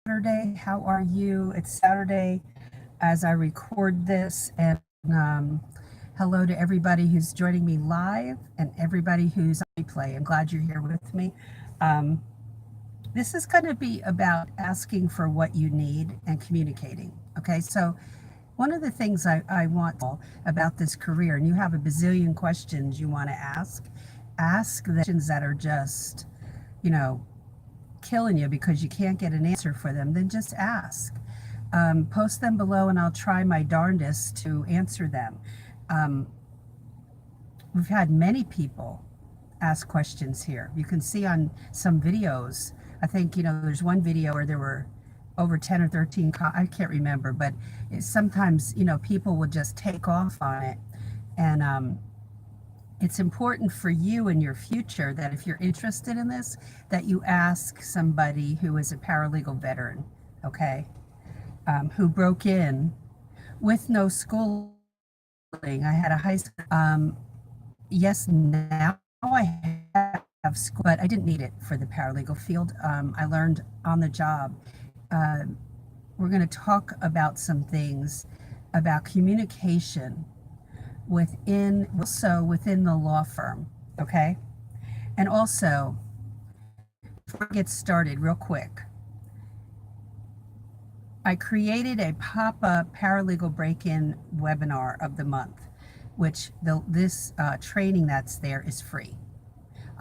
Saturday. How are you? It's Saturday as I record this, and hello to everybody who's joining me live and everybody who's on replay. I'm glad you're here with me. Um, this is going to be about asking for what you need and communicating. Okay, so one of the things I want about this career, and you have a bazillion questions you want to ask the questions that are just, you know, killing you because you can't get an answer for them, then just ask. Post them below and I'll try my darndest to answer them. Um, we've had many people ask questions here. You can see on some videos, I think, there's one video where there were over 10 or 13, I can't remember, but sometimes, people will just take off on it. And it's important for you in your future that if you're interested in this, that you ask somebody who is a paralegal veteran, okay, who broke in with no schooling. I had a high school. Yes, now I have school, but I didn't need it for the paralegal field. I learned on the job. Uh, we're going to talk about some things about communication within the law firm, okay? And also, before I get started, real quick, I created a pop-up paralegal break-in webinar of the month, which this training that's there is free.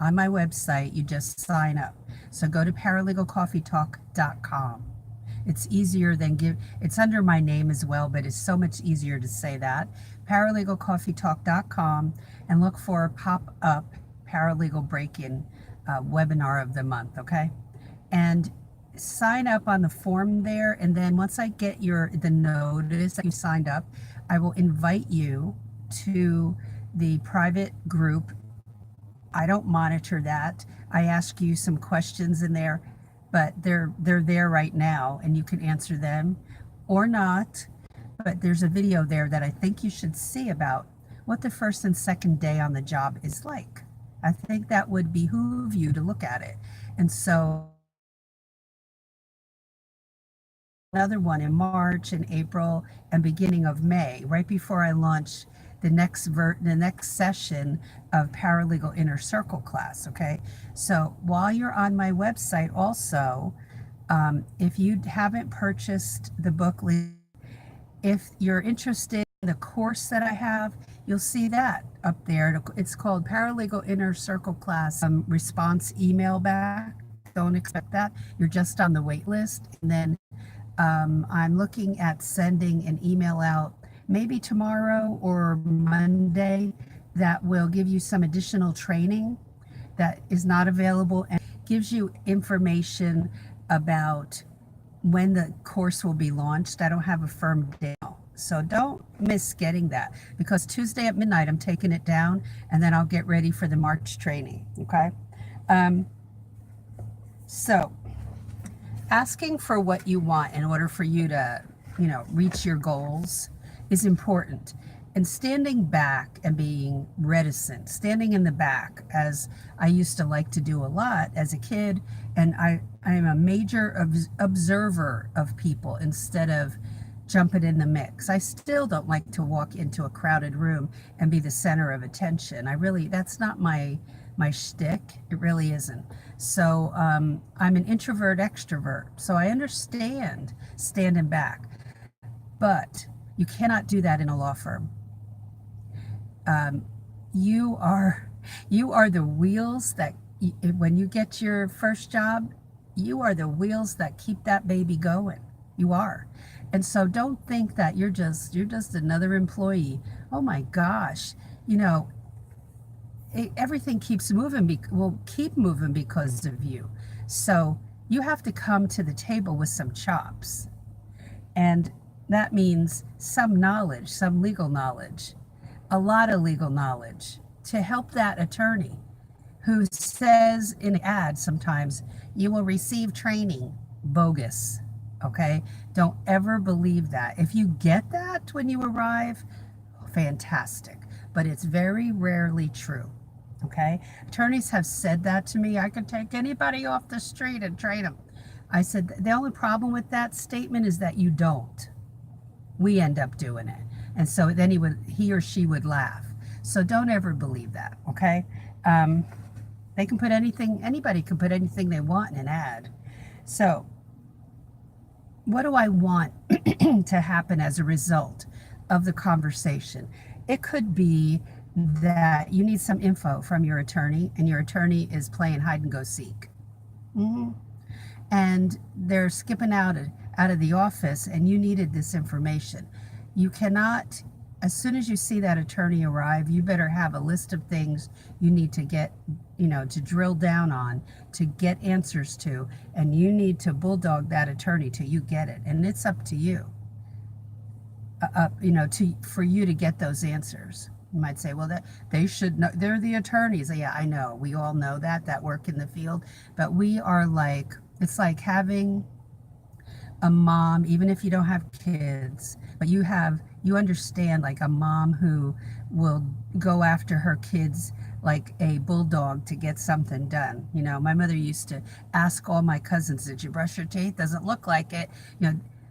On my website, you just sign up. So go to paralegalcoffeetalk.com. It's easier than it's under my name as well, but it's so much easier to say that. Paralegalcoffeetalk.com, and look for a pop-up paralegal break-in webinar of the month, okay? And sign up on the form there, and then once I get the notice that you signed up, I will invite you to the private group. I don't monitor that. I ask you some questions in there, but they're there right now and you can answer them or not. But there's a video there that I think you should see about what the first and second day on the job is like. I think that would behoove you to look at it. And so another one in March and April and beginning of May, right before I launch the next session of Paralegal Inner Circle class, okay? So while you're on my website also, if you haven't purchased the book, if you're interested in the course that I have, you'll see that up there. It's called Paralegal Inner Circle class, response email back. Don't expect that. You're just on the wait list. And then I'm looking at sending an email out maybe tomorrow or Monday that will give you some additional training that is not available and gives you information about when the course will be launched. I don't have a firm date, so don't miss getting that, because Tuesday at midnight I'm taking it down and then I'll get ready for the March training, okay? So asking for what you want in order for you to, reach your goals is important. And standing back and being reticent, standing in the back, as I used to like to do a lot as a kid, and I am a major observer of people instead of jumping in the mix. I still don't like to walk into a crowded room and be the center of attention. That's not my shtick. It really isn't. So I'm an introvert extrovert, so I understand standing back, but you cannot do that in a law firm. You are the wheels that, when you get your first job, you are the wheels that keep that baby going. You are. And so don't think that you're just another employee. Oh my gosh, everything keeps moving, will keep moving because of you. So you have to come to the table with some chops. And that means some knowledge, some legal knowledge, a lot of legal knowledge to help that attorney who says in an ad sometimes, you will receive training. Bogus, okay? Don't ever believe that. If you get that when you arrive, fantastic, but it's very rarely true, okay? Attorneys have said that to me. I could take anybody off the street and train them. I said, the only problem with that statement is that you don't. We end up doing it. And so then he or she would laugh. So don't ever believe that, okay? They can put anything, anybody can put anything they want in an ad. So what do I want to happen as a result of the conversation? It could be that you need some info from your attorney and your attorney is playing hide and go seek. Mm-hmm. And they're skipping out of the office and you needed this information. You cannot, as soon as you see that attorney arrive, you better have a list of things you need to get, to drill down on, to get answers to, and you need to bulldog that attorney till you get it. And it's up to you, for you to get those answers. You might say, well, that they should know, they're the attorneys. Yeah, I know. We all know that work in the field, but we are like, it's like having a mom, even if you don't have kids, but you understand, like a mom who will go after her kids like a bulldog to get something done. My mother used to ask all my cousins, did you brush your teeth? Doesn't look like it.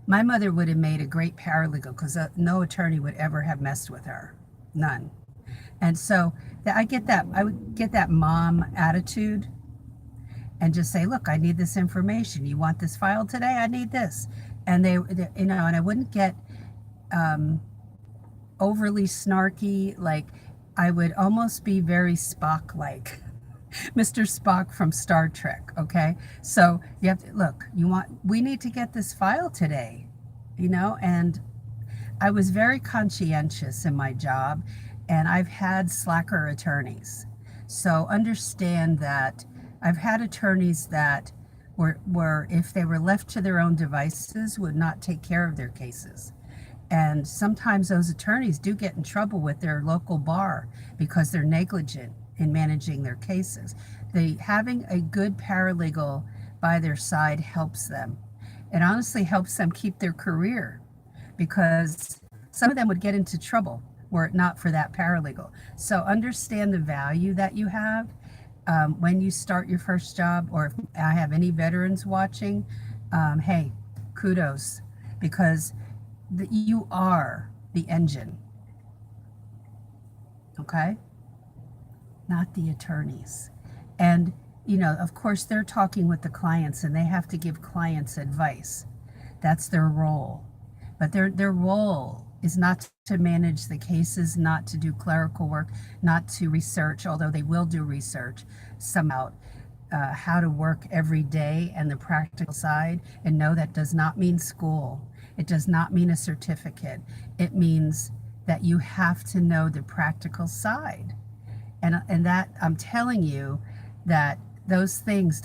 My mother would have made a great paralegal because no attorney would ever have messed with her. None. And so I would get that mom attitude and just say, look, I need this information. You want this file today? I need this. And and I wouldn't get overly snarky. Like I would almost be very Spock-like. Mr. Spock from Star Trek, okay? So you have to, look, we need to get this file today, and I was very conscientious in my job, and I've had slacker attorneys. So understand that I've had attorneys that were, if they were left to their own devices, would not take care of their cases. And sometimes those attorneys do get in trouble with their local bar because they're negligent in managing their cases. Having a good paralegal by their side helps them. It honestly helps them keep their career, because some of them would get into trouble were it not for that paralegal. So understand the value that you have when you start your first job, or if I have any veterans watching, hey, kudos, because you are the engine, okay? Not the attorneys. And, of course, they're talking with the clients and they have to give clients advice. That's their role. But their role is not to manage the cases, not to do clerical work, not to research, although they will do research somehow, how to work every day and the practical side. And no, that does not mean school. It does not mean a certificate. It means that you have to know the practical side. And that, I'm telling you that those things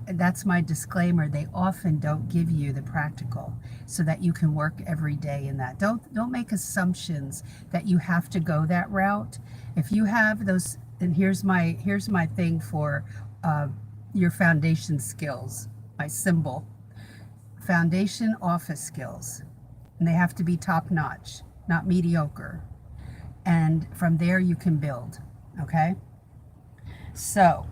that's my disclaimer, they often don't give you the practical so that you can work every day in that. Don't make assumptions that you have to go that route. If you have those, and here's my thing for your foundation skills, my symbol, foundation office skills, and they have to be top notch, not mediocre. And from there you can build, okay? So,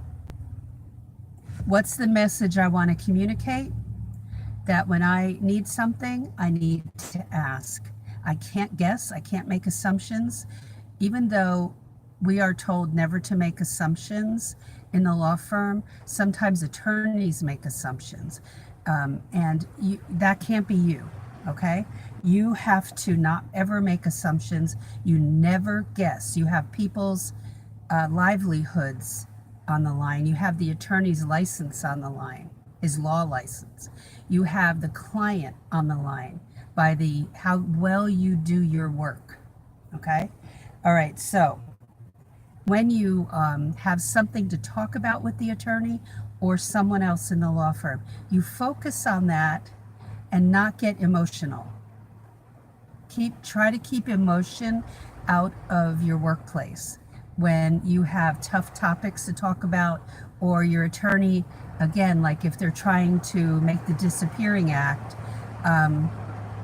what's the message I want to communicate? That when I need something, I need to ask. I can't guess, I can't make assumptions, even though we are told never to make assumptions in the law firm. Sometimes attorneys make assumptions, and that can't be you, okay? You have to not ever make assumptions. You never guess. You have people's livelihoods on the line. You have the attorney's license on the line, his law license. You have the client on the line by how well you do your work, okay? All right, so when you have something to talk about with the attorney or someone else in the law firm, you focus on that and not get emotional. Try to keep emotion out of your workplace when you have tough topics to talk about, or your attorney, again, like if they're trying to make the Disappearing Act,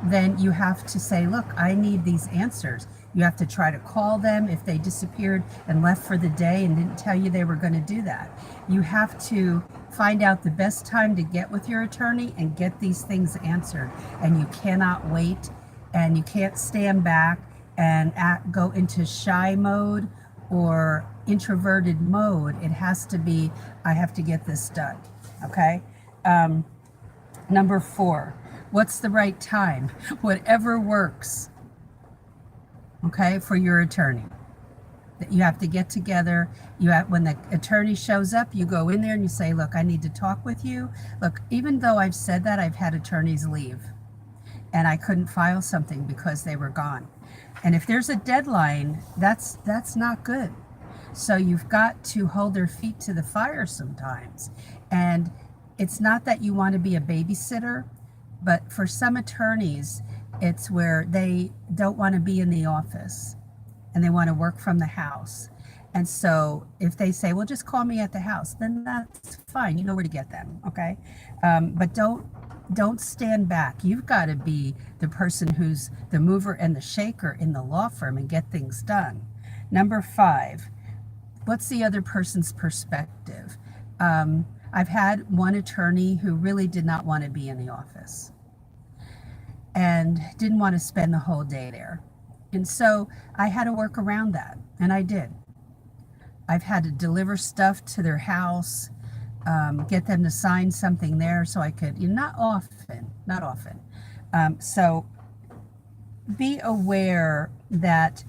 then you have to say, look, I need these answers. You have to try to call them if they disappeared and left for the day and didn't tell you they were going to do that. You have to Find out the best time to get with your attorney and get these things answered. And you cannot wait, and you can't stand back and go into shy mode or introverted mode. It has to be, I have to get this done. Okay. Number 4, what's the right time? Whatever works. Okay, for your attorney. That you have to get together. When the attorney shows up, you go in there and you say, look, I need to talk with you. Look, even though I've said that, I've had attorneys leave and I couldn't file something because they were gone. And if there's a deadline, that's not good. So you've got to hold their feet to the fire sometimes. And it's not that you want to be a babysitter, but for some attorneys, it's where they don't want to be in the office and they want to work from the house. And so if they say, well, just call me at the house, then that's fine. You know where to get them, okay? But don't stand back. You've got to be the person who's the mover and the shaker in the law firm and get things done. Number 5, what's the other person's perspective? I've had one attorney who really did not want to be in the office and didn't want to spend the whole day there. And so I had to work around that, and I did. I've had to deliver stuff to their house, get them to sign something there so I could, not often. So be aware that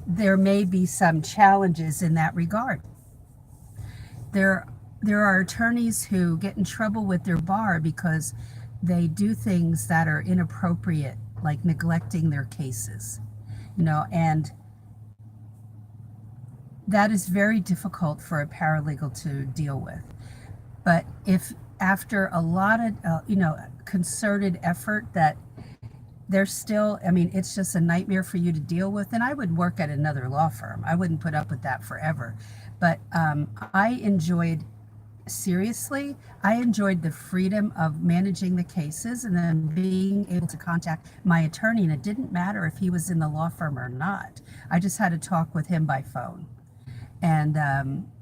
there may be some challenges in that regard. There are attorneys who get in trouble with their bar because they do things that are inappropriate, like neglecting their cases, and that is very difficult for a paralegal to deal with. But if after a lot of, concerted effort that they're still, it's just a nightmare for you to deal with, then I would work at another law firm. I wouldn't put up with that forever. But I enjoyed the freedom of managing the cases and then being able to contact my attorney. And it didn't matter if he was in the law firm or not. I just had to talk with him by phone. And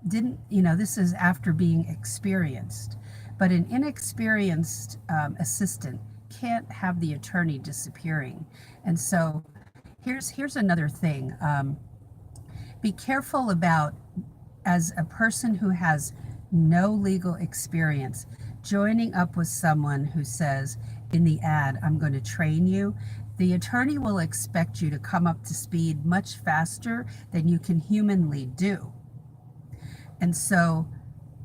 this is after being experienced. But an inexperienced assistant can't have the attorney disappearing. And so here's another thing. Be careful about, as a person who has no legal experience, joining up with someone who says in the ad, I'm going to train you. The attorney will expect you to come up to speed much faster than you can humanly do. And so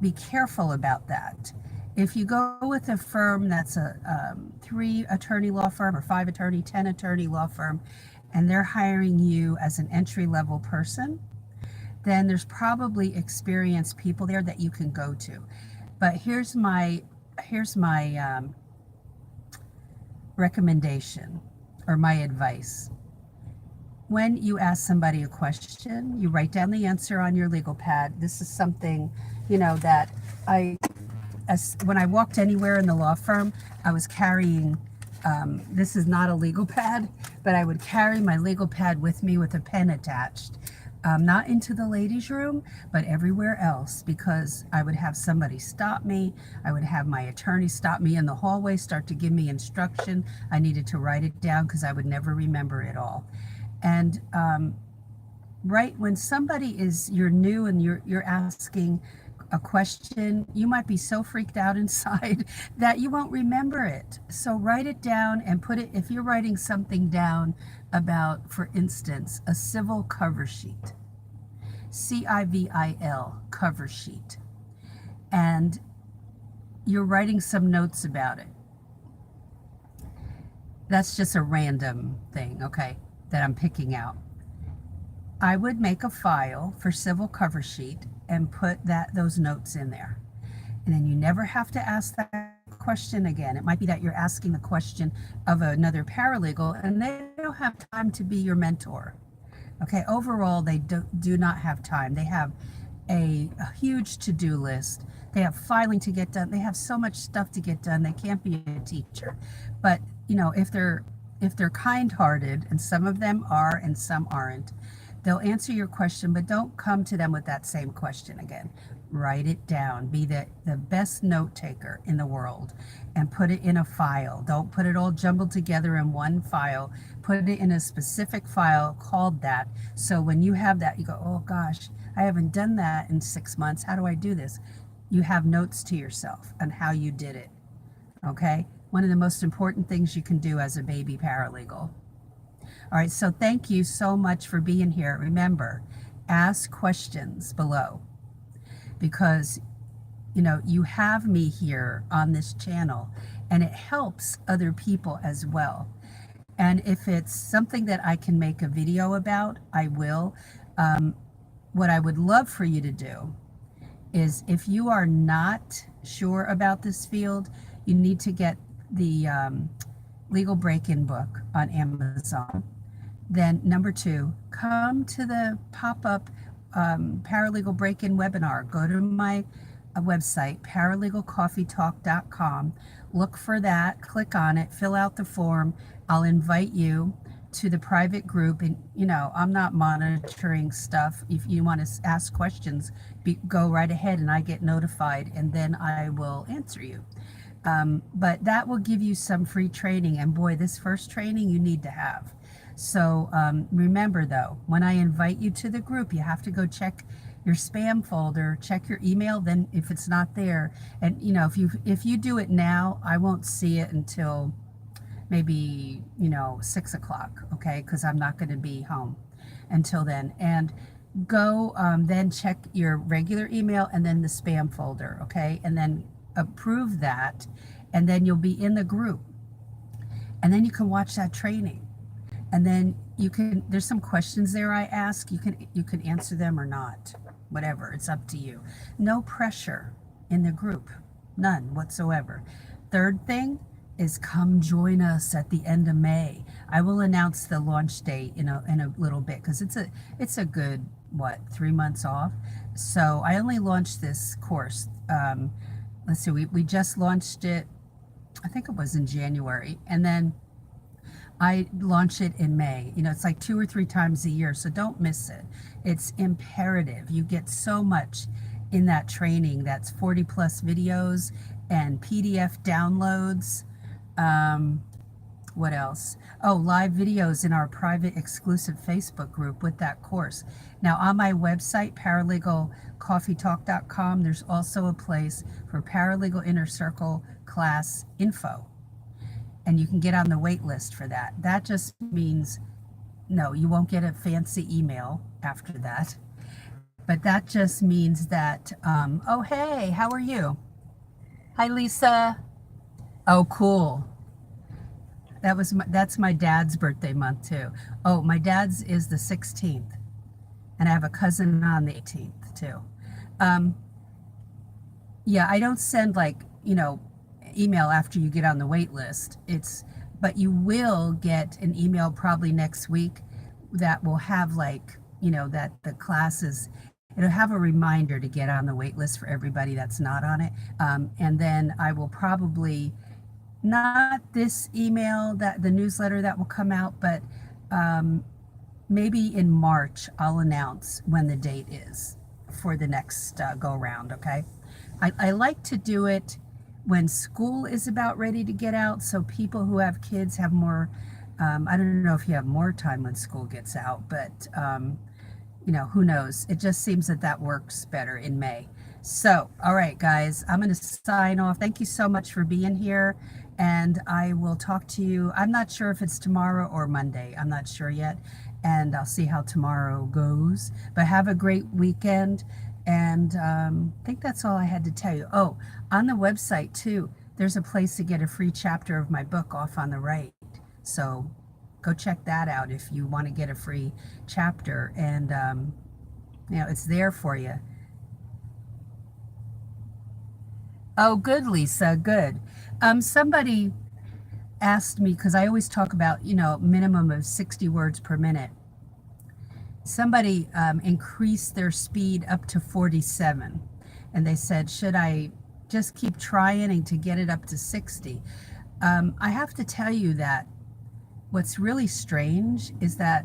be careful about that. If you go with a firm that's a 3 attorney law firm or 5 attorney, 10 attorney law firm, and they're hiring you as an entry-level person, then there's probably experienced people there that you can go to. But here's my recommendation or my advice. When you ask somebody a question, you write down the answer on your legal pad. This is something, that when I walked anywhere in the law firm, I was carrying, this is not a legal pad, but I would carry my legal pad with me with a pen attached. Not into the ladies' room, but everywhere else, because I would have somebody stop me. I would have my attorney stop me in the hallway, start to give me instruction. I needed to write it down because I would never remember it all. And right when you're new and you're asking a question, you might be so freaked out inside that you won't remember it. So write it down and put it, if you're writing something down about, for instance, a civil cover sheet, CIVIL cover sheet, and you're writing some notes about it. That's just a random thing, okay, that I'm picking out. I would make a file for civil cover sheet and put those notes in there. And then you never have to ask that question again. It might be that you're asking the question of another paralegal and they don't have time to be your mentor. Okay, overall, they do not have time. They have a huge to-do list. They have filing to get done. They have so much stuff to get done. They can't be a teacher. But, if they're kind-hearted, and some of them are and some aren't, they'll answer your question, but don't come to them with that same question again. write it down. Be the best note taker in the world and put it in a file. Don't put it all jumbled together in one file. Put it in a specific file called that. So when you have that, you go, oh gosh, I haven't done that in 6 months. How do I do this? You have notes to yourself on how you did it. Okay? One of the most important things you can do as a baby paralegal. All right, so thank you so much for being here. Remember, ask questions below because, you know, you have me here on this channel and it helps other people as well. And if it's something that I can make a video about, I will. What I would love for you to do is if you are not sure about this field, you need to get the legal break-in book on Amazon. Then number 2, come to the pop-up paralegal break-in webinar. Go to my website, paralegalcoffeetalk.com. Look for that, click on it, fill out the form. I'll invite you to the private group. And, you know, I'm not monitoring stuff. If you want to ask questions, go right ahead and I get notified and then I will answer you. But that will give you some free training. And boy, this first training you need to have. So remember though, when I invite you to the group, you have to go check your spam folder, check your email, then if it's not there. And you know, if you do it now, I won't see it until maybe, you know, 6 o'clock, okay? Because I'm not going to be home until then. And go then check your regular email and then the spam folder, okay? And then approve that, and then you'll be in the group. And then you can watch that training. And then you can, there's some questions there I ask, you can answer them or not, whatever, it's up to you. No pressure in the group, none whatsoever. Third thing is come join us at the end of May. I will announce the launch date in a little bit because it's a good, what, 3 months off. So I only launched this course, let's see, we just launched it, I think it was in January, and then I launch it in May. You know, it's like 2 or 3 times a year, so don't miss it. It's imperative. You get so much in that training. That's 40 plus videos and PDF downloads. What else? Oh, live videos in our private exclusive Facebook group with that course. Now on my website, paralegalcoffeetalk.com, there's also a place for Paralegal Inner Circle class info. And you can get on the wait list for that. That just means, no, you won't get a fancy email after that. But that just means that, oh, hey, how are you? Hi, Lisa. Oh, cool. That's my dad's birthday month too. Oh, my dad's is the 16th. And I have a cousin on the 18th too. Yeah, I don't send like, you know, email after you get on the wait list. But you will get an email probably next week that will have like, you know, that the classes, it'll have a reminder to get on the wait list for everybody that's not on it. And then I will probably, not this email, that the newsletter that will come out, but maybe in March I'll announce when the date is for the next go round, okay? I like to do it when school is about ready to get out, so people who have kids have more, I don't know if you have more time when school gets out, but you know, who knows? It just seems that works better in May. So, all right, guys, I'm going to sign off. Thank you so much for being here, and I will talk to you. I'm not sure if it's tomorrow or Monday. I'm not sure yet, and I'll see how tomorrow goes. But have a great weekend. And I think that's all I had to tell you. Oh, on the website too, there's a place to get a free chapter of my book off on the right. So go check that out if you want to get a free chapter. And, you know, it's there for you. Oh, good, Lisa, good. Somebody asked me, because I always talk about, you know, minimum of 60 words per minute. Somebody increased their speed up to 47, and they said, should I just keep trying to get it up to 60? I have to tell you that what's really strange is that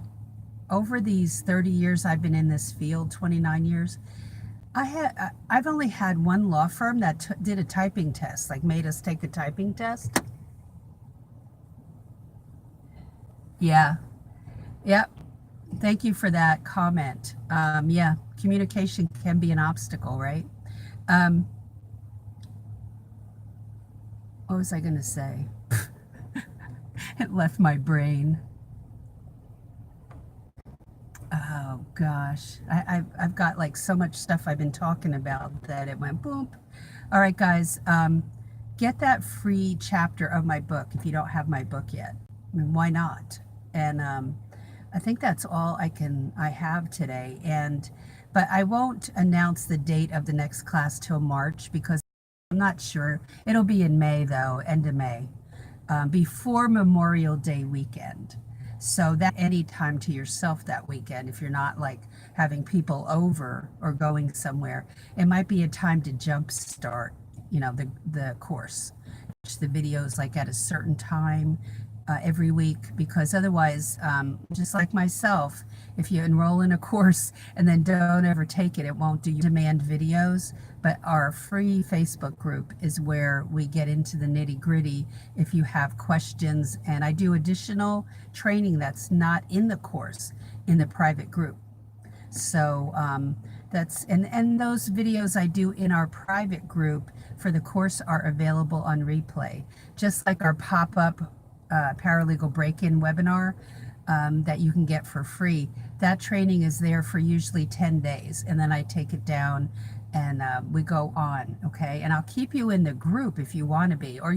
over these 30 years I've been in this field, 29 years, I've only had one law firm that did a typing test, like made us take a typing test. Yeah. Yep. Thank you for that comment. Yeah, communication can be an obstacle, right? Um, what was I going to say? It left my brain. Oh gosh, I've got like so much stuff I've been talking about that it went boom. All right, guys, get that free chapter of my book if you don't have my book yet. I mean, why not? And I think that's all I have today. And but I won't announce the date of the next class till March because I'm not sure. It'll be in May though, end of May, before Memorial Day weekend. So that any time to yourself that weekend, if you're not like having people over or going somewhere, it might be a time to jumpstart, the course. Watch the videos like at a certain time every week, because otherwise, just like myself, if you enroll in a course and then don't ever take it, it won't do demand videos. But our free Facebook group is where we get into the nitty gritty if you have questions. And I do additional training that's not in the course in the private group. So and those videos I do in our private group for the course are available on replay, just like our pop-up paralegal break-in webinar that you can get for free. That training is there for usually 10 days, and then I take it down and we go on, okay? And I'll keep you in the group if you want to be, or